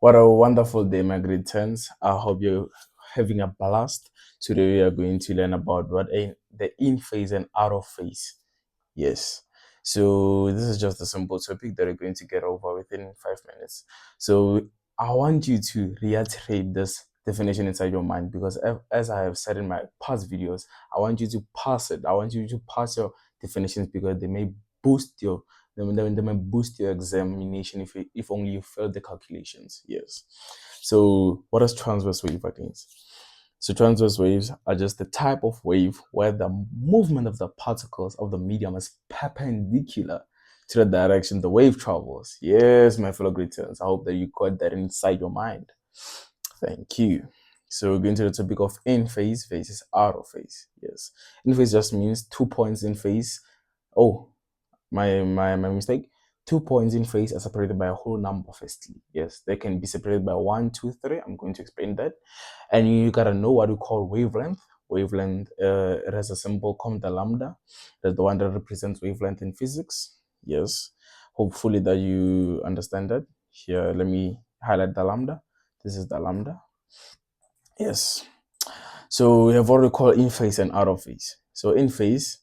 What a wonderful day, my great friends. I hope you're having a blast. Today, we are going to learn about the in phase and out of phase. Yes. So, this is just a simple topic that we're going to get over within 5 minutes. So, I want you to reiterate this definition inside your mind because, as I have said in my past videos, I want you to pass it. I want you to pass your definitions because they may boost your they may boost your examination if only you fail the calculations. Yes. So what is transverse wave against? So transverse waves are just the type of wave where the movement of the particles of the medium is perpendicular to the direction the wave travels. Yes, my fellow greetings. I hope that you got that inside your mind. Thank you. So we're going to the topic of in phase versus out of phase. Yes. In phase just means 2 points in phase. Oh, my mistake. 2 points in phase are separated by a whole number, firstly. Yes, they can be separated by 1, 2, 3. I'm going to explain that. And you gotta know what we call wavelength. Wavelength, it has a symbol called the lambda. That's the one that represents wavelength in physics. Yes. Hopefully that you understand that. Here, let me highlight the lambda. This is the lambda. Yes. So we have what we call in phase and out of phase. So in phase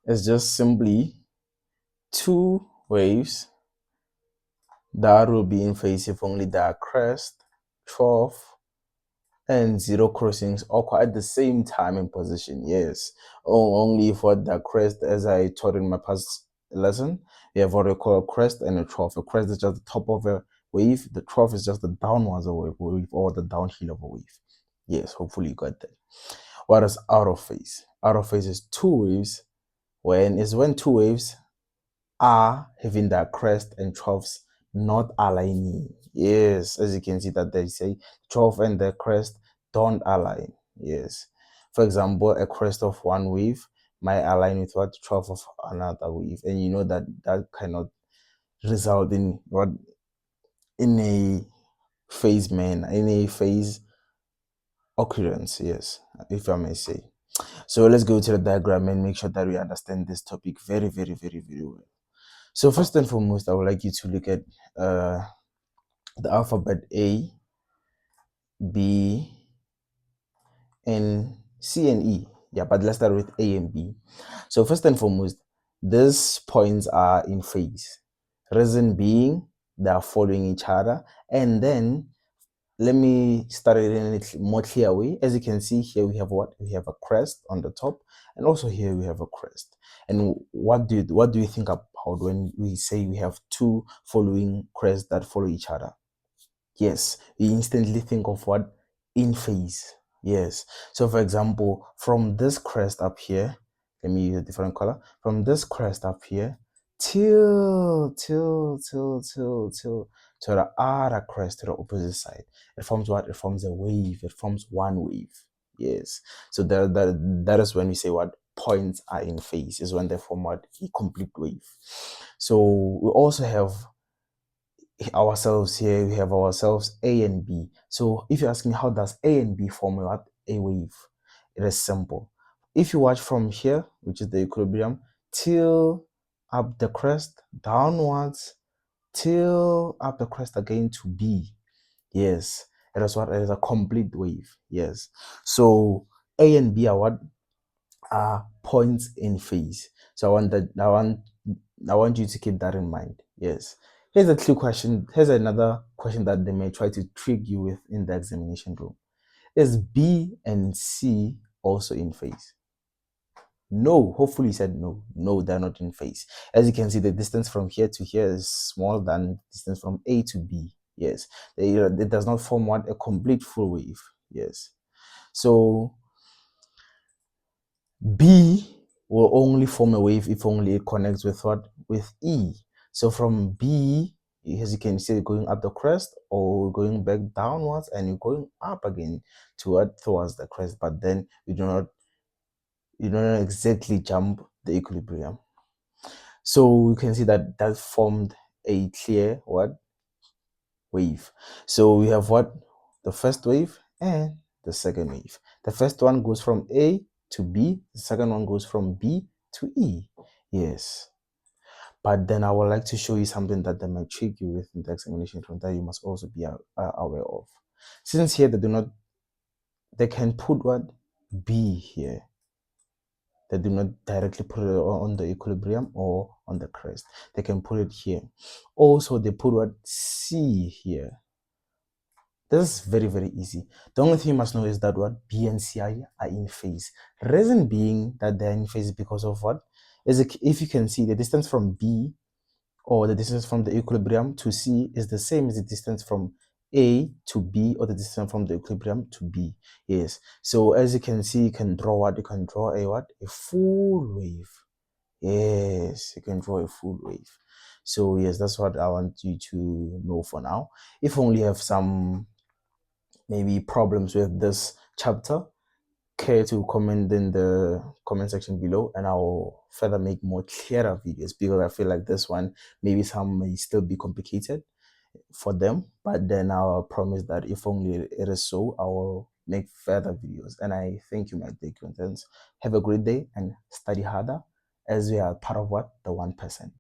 is just simply 2 waves that will be in phase if only their crest, trough, and zero crossings occur at the same time in position. Yes, only for the crest, as I taught in my past lesson, we have what we call a crest and a trough. A crest is just the top of a wave. The trough is just the downwards of a wave or the downhill of a wave. Yes, hopefully you got that. What is out of phase? Out of phase is 2 waves. When 2 waves are having their crest and troughs not aligning. Yes, as you can see that they say trough and the crest don't align. Yes. For example, a crest of one wave might align with what trough of another wave. And you know that that cannot result in what in a phase occurrence, yes, if I may say. So let's go to the diagram and make sure that we understand this topic very, very, very, very well. So first and foremost, I would like you to look at the alphabet A, B, and C and E. Yeah, but let's start with A and B. So first and foremost, these points are in phase. Reason being, they are following each other. And then let me start it in a little more clear way. As you can see here, we have what? We have a crest on the top, and also here we have a crest. And what do you think about when we say we have 2 following crests that follow each other? Yes, we instantly think of what? In phase. Yes. So for example, from this crest up here, let me use a different color. From this crest up here till to the other crest to the opposite side. It forms what? It forms a wave. It forms one wave. Yes. So that is when we say what points are in phase, is when they form what? A complete wave. So we also have ourselves here, we have ourselves A and B. So if you ask me how does A and B form a wave, it is simple. If you watch from here, which is the equilibrium, till up the crest, downwards, till up the crest again to B. Yes, it is what? It is a complete wave. Yes. So A and B are what? Are points in phase. So I want you to keep that in mind. Yes. Here's a clue question. Here's another question that they may try to trick you with in the examination room. Is B and C also in phase? No. Hopefully you said no. No, they're not in phase. As you can see, the distance from here to here is smaller than the distance from A to B. Yes. It does not form what? A complete full wave. Yes. So B will only form a wave if only it connects with what? With E. So from B, as you can see, going up the crest or going back downwards and you're going up again towards the crest, but then you do not exactly jump the equilibrium. So you can see that that formed a clear what? Wave. So we have what? The first wave and the second wave. The first one goes from A to B. The second one goes from B to E. Yes. But then I would like to show you something that they might trick you with in the examination that you must also be aware of. Since here they can put what B here. They do not directly put it on the equilibrium or on the crest. They can put it here. Also, they put what C here. This is very, very easy. The only thing you must know is that what B and C are in phase. Reason being that they're in phase because of what? If you can see, the distance from B or the distance from the equilibrium to C is the same as the distance from A to B or the distance from the equilibrium to B. Yes. So as you can see, you can draw what? You can draw a what? A full wave. Yes, you can draw a full wave. So yes, that's what I want you to know for now. If only you have some maybe problems with this chapter, care to comment in the comment section below, and I'll further make more clearer videos, because I feel like this one maybe some may still be complicated for them, but then I'll promise that if only it is so, I will make further videos. And I thank you, my dear contents. Have a great day and study harder, as we are part of what? The 1%.